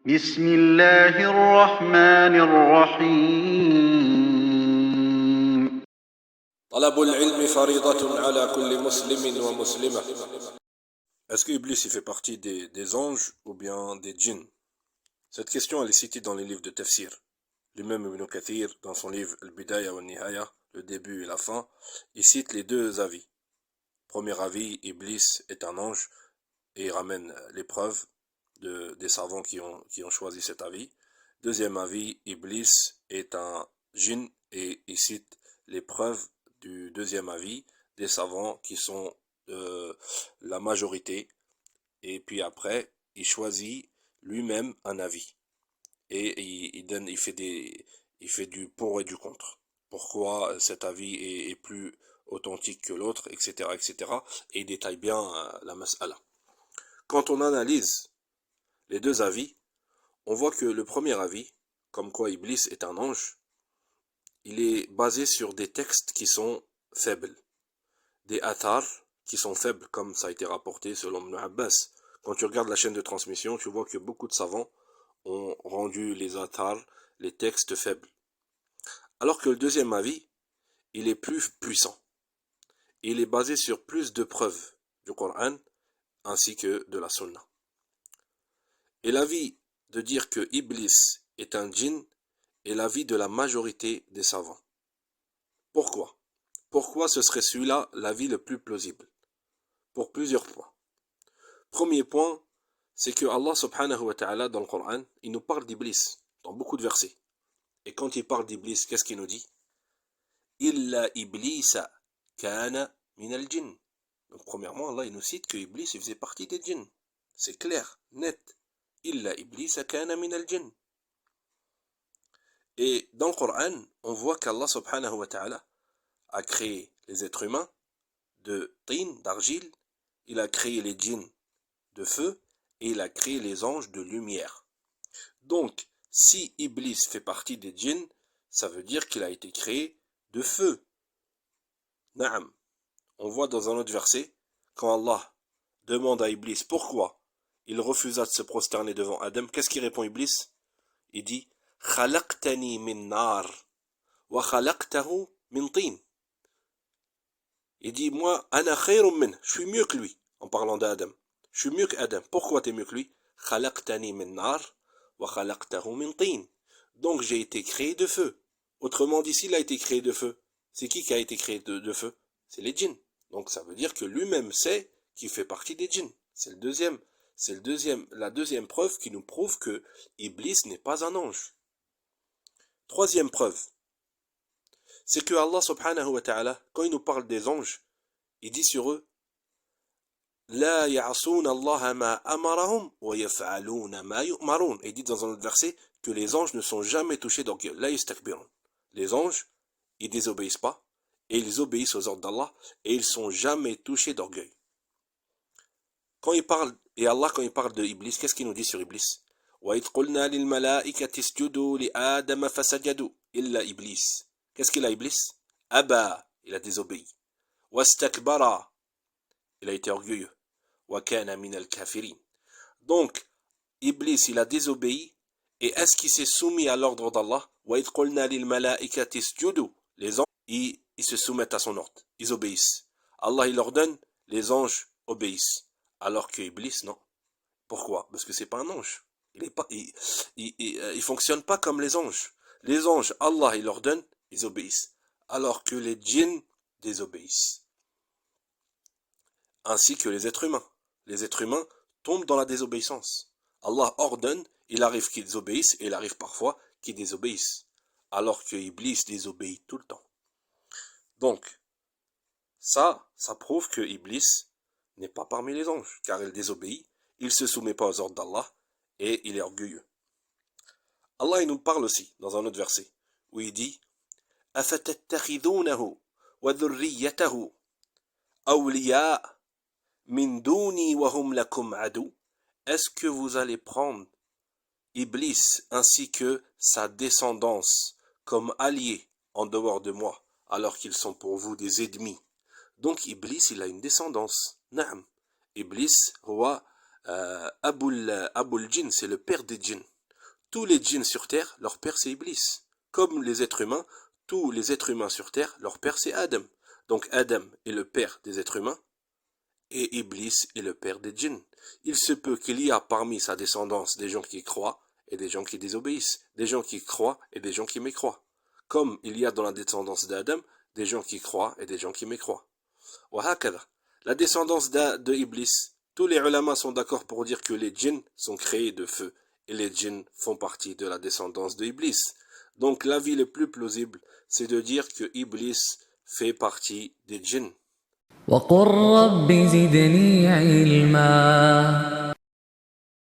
بسم الله الرحمن الرحيم طلب العلم فريضة على كل مسلم ومسلمة. Est-ce que Iblis il fait partie des anges ou bien des djinns? Cette question elle est citée dans les livres de Tafsir. Lui-même Ibn Kathir, dans son livre Al-Bidaya wa Nihaya, le début et la fin, il cite les deux avis. Premier avis, Iblis est un ange et il ramène les preuves des savants qui ont choisi cet avis. Deuxième avis, Iblis est un djinn et il cite les preuves du deuxième avis des savants qui sont la majorité. Et puis après, il choisit lui-même un avis et il fait du pour et du contre. Pourquoi cet avis est plus authentique que l'autre, etc., etc. Et il détaille bien la mas'ala. Quand on analyse les deux avis, on voit que le premier avis, comme quoi Iblis est un ange, il est basé sur des textes qui sont faibles, des athars qui sont faibles, comme ça a été rapporté selon Ibn Abbas. Quand tu regardes la chaîne de transmission, tu vois que beaucoup de savants ont rendu les athars, les textes faibles. Alors que le deuxième avis, il est plus puissant. Il est basé sur plus de preuves du Coran ainsi que de la Sunna. Et l'avis de dire que Iblis est un djinn est l'avis de la majorité des savants. Pourquoi? Pourquoi ce serait celui-là l'avis le plus plausible? Pour plusieurs points. Premier point, c'est que Allah subhanahu wa ta'ala dans le Coran, il nous parle d'Iblis dans beaucoup de versets. Et quand il parle d'Iblis, qu'est-ce qu'il nous dit? Illa Iblisa kana min al-jinn. Donc premièrement, Allah il nous cite que Iblis il faisait partie des djinns. C'est clair, net. Illa Iblisa kana min al-jinn. Et dans le Coran, on voit qu'Allah subhanahu wa ta'ala a créé les êtres humains de tin, d'argile, il a créé les djinns de feu et il a créé les anges de lumière. Donc, si Iblis fait partie des djinns, ça veut dire qu'il a été créé de feu. Naam. On voit dans un autre verset, quand Allah demande à Iblis pourquoi il refusa de se prosterner devant Adam, qu'est-ce qu'il répond Iblis? Il dit Khalaqtani min nar wa khalaqtahu min tin. Il dit moi ana khayrun min, je suis mieux que lui en parlant d'Adam. Je suis mieux qu'Adam. Pourquoi tu es mieux que lui? Khalaqtani min nar wa khalaqtahu min tin. Donc j'ai été créé de feu. Autrement dit, s'il a été créé de feu, c'est qui a été créé de feu? C'est les djinns. Donc ça veut dire que lui-même sait qu'il fait partie des djinns. La deuxième preuve qui nous prouve que Iblis n'est pas un ange. Troisième preuve, c'est que Allah subhanahu wa ta'ala, quand il nous parle des anges, il dit sur eux La ya'asuna Allah ma amarahum wa yaf'aluna ma yu'marun. Et il dit dans un autre verset que les anges ne sont jamais touchés d'orgueil. La yastakbirun. Les anges, ils désobéissent pas et ils obéissent aux ordres d'Allah et ils sont jamais touchés d'orgueil. Quand il parle de Iblis, qu'est-ce qu'il nous dit sur Iblis? Wa idh qulna lil malaikati isjudu li Adama fasajadu illa Iblis. Qu'est-ce qu'il a Iblis? Aba, il a désobéi. Wastakbara, il a été orgueilleux. Wa kana min al-kafirin. Donc, Iblis, il a désobéi. Et est-ce qu'il s'est soumis à l'ordre d'Allah? Wa idh qulna lil malaikati isjudu. Les anges, ils se soumettent à son ordre. Ils obéissent. Allah, il ordonne, les anges obéissent. Alors que Iblis, non. Pourquoi? Parce que c'est pas un ange. Il fonctionne pas comme les anges. Les anges, Allah, il leur donne, ils obéissent. Alors que les djinns désobéissent. Ainsi que les êtres humains. Les êtres humains tombent dans la désobéissance. Allah ordonne, il arrive qu'ils obéissent, et il arrive parfois qu'ils désobéissent. Alors que Iblis désobéit tout le temps. Donc, ça prouve que Iblis n'est pas parmi les anges, car il désobéit, il ne se soumet pas aux ordres d'Allah, et il est orgueilleux. Allah il nous parle aussi dans un autre verset, où il dit أَفَتَتَّخِذُونَهُ وَذُرِّيَّتَهُ أَوْلِيَاءَ مِن دُونِي وَهُمْ لَكُمْ عَدُوٌّ. Est-ce que vous allez prendre Iblis ainsi que sa descendance comme alliés en dehors de moi, alors qu'ils sont pour vous des ennemis? Donc Iblis, il a une descendance. Naam. Iblis, roi Abul Jinn, c'est le père des djinns. tous les djinns sur terre, leur père c'est Iblis. Comme les êtres humains, tous les êtres humains sur terre, leur père c'est Adam. Donc Adam est le père des êtres humains et Iblis est le père des djinns. Il se peut qu'il y a parmi sa descendance des gens qui croient et des gens qui désobéissent, des gens qui croient et des gens qui mécroient. Comme il y a dans la descendance d'Adam des gens qui croient et des gens qui mécroient. وهكذا. La descendance de Iblis, tous les ulama sont d'accord pour dire que les djinns sont créés de feu et les djinns font partie de la descendance de Iblis. Donc l'avis le plus plausible, c'est de dire que Iblis fait partie des djinns. وقل رب زدني علما